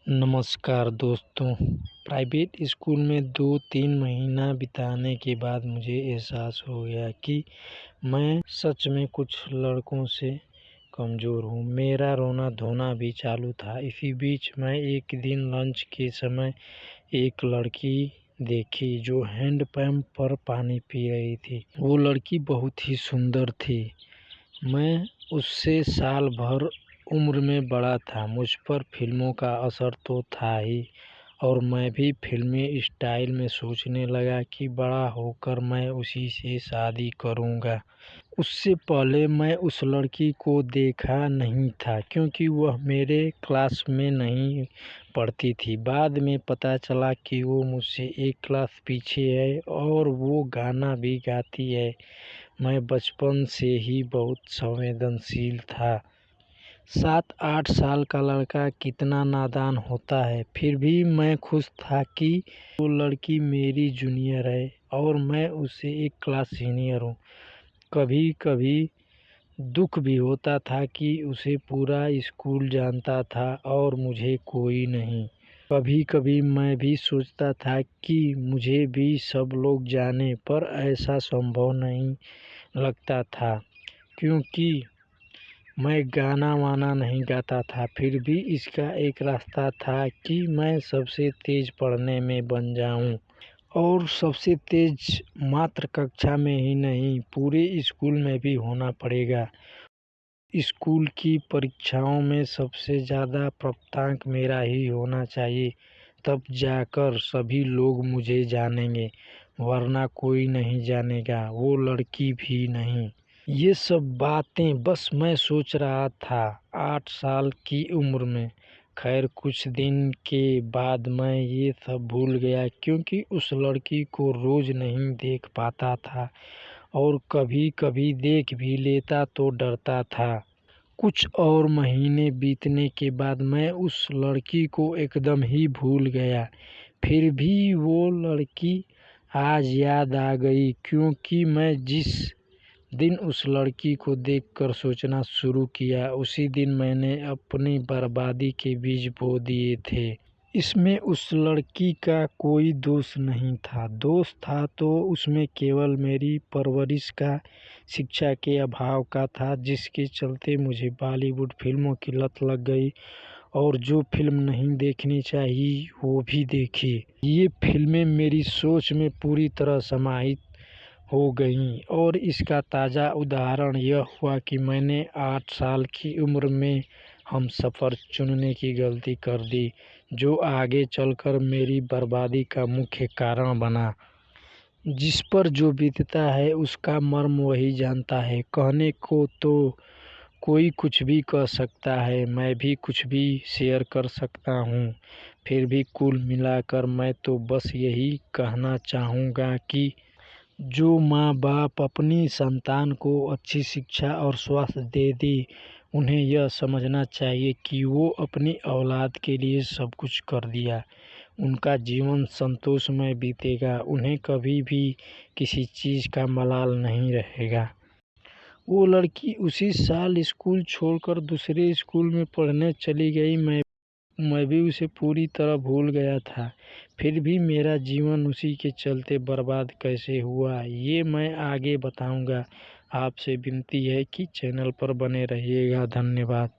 नमस्कार दोस्तों। Private school में 2-3 महीना बिताने के बाद मुझे एहसास हो गया कि मैं सच में कुछ लड़कों से कमज़ोर हूँ। मेरा रोना-धोना भी चालू था। इसी बीच मैं एक दिन लंच के समय एक लड़की देखी जो हैंडपंप पर पानी पी रही थी। वो लड़की बहुत ही सुंदर थी। मैं उससे साल भर उम्र में बड़ा था। मुझ पर फ़िल्मों का असर तो था ही और मैं भी फ़िल्मी स्टाइल में सोचने लगा कि बड़ा होकर मैं उसी से शादी करूँगा। उससे पहले मैं उस लड़की को देखा नहीं था क्योंकि वह मेरे क्लास में नहीं पढ़ती थी। बाद में पता चला कि वो मुझसे एक क्लास पीछे है और वो गाना भी गाती है। मैं बचपन से ही बहुत संवेदनशील था। 7-8 साल का लड़का कितना नादान होता है। फिर भी मैं खुश था कि वो लड़की मेरी जूनियर है और मैं उससे एक क्लास सीनियर हूँ। कभी-कभी दुख भी होता था कि उसे पूरा स्कूल जानता था और मुझे कोई नहीं। कभी-कभी मैं भी सोचता था कि मुझे भी सब लोग जाने, पर ऐसा संभव नहीं लगता था क्योंकि मैं गाना-वाना नहीं गाता था। फिर भी इसका एक रास्ता था कि मैं सबसे तेज़ पढ़ने में बन जाऊँ और सबसे तेज़ मात्र कक्षा में ही नहीं, पूरे स्कूल में भी होना पड़ेगा। स्कूल की परीक्षाओं में सबसे ज़्यादा प्राप्तांक मेरा ही होना चाहिए, तब जाकर सभी लोग मुझे जानेंगे, वरना कोई नहीं जानेगा, वो लड़की भी नहीं। ये सब बातें बस मैं सोच रहा था 8 साल की उम्र में। खैर कुछ दिन के बाद मैं ये सब भूल गया क्योंकि उस लड़की को रोज़ नहीं देख पाता था और कभी-कभी देख भी लेता तो डरता था। कुछ और महीने बीतने के बाद मैं उस लड़की को एकदम ही भूल गया। फिर भी वो लड़की आज याद आ गई क्योंकि मैं जिस दिन उस लड़की को देखकर सोचना शुरू किया, उसी दिन मैंने अपनी बर्बादी के बीज बो दिए थे। इसमें उस लड़की का कोई दोष नहीं था। दोष था तो उसमें केवल मेरी परवरिश का, शिक्षा के अभाव का था, जिसके चलते मुझे बॉलीवुड फ़िल्मों की लत लग गई और जो फ़िल्म नहीं देखनी चाहिए वो भी देखी। ये फ़िल्में मेरी सोच में पूरी तरह समाहित हो गईं और इसका ताज़ा उदाहरण यह हुआ कि मैंने 8 साल की उम्र में हमसफ़र चुनने की गलती कर दी, जो आगे चलकर मेरी बर्बादी का मुख्य कारण बना। जिस पर जो बीतता है उसका मर्म वही जानता है। कहने को तो कोई कुछ भी कह सकता है, मैं भी कुछ भी शेयर कर सकता हूँ। फिर भी कुल मिलाकर मैं तो बस यही कहना चाहूँगा कि जो माँ-बाप अपनी संतान को अच्छी शिक्षा और स्वास्थ्य दे दें, उन्हें यह समझना चाहिए कि वो अपनी औलाद के लिए सब कुछ कर दिया। उनका जीवन संतोषमय बीतेगा, उन्हें कभी भी किसी चीज़ का मलाल नहीं रहेगा। वो लड़की उसी साल स्कूल छोड़कर दूसरे स्कूल में पढ़ने चली गई। मैं भी उसे पूरी तरह भूल गया था। फिर भी मेरा जीवन उसी के चलते बर्बाद कैसे हुआ, ये मैं आगे बताऊँगा। आपसे विनती है कि चैनल पर बने रहिएगा। धन्यवाद।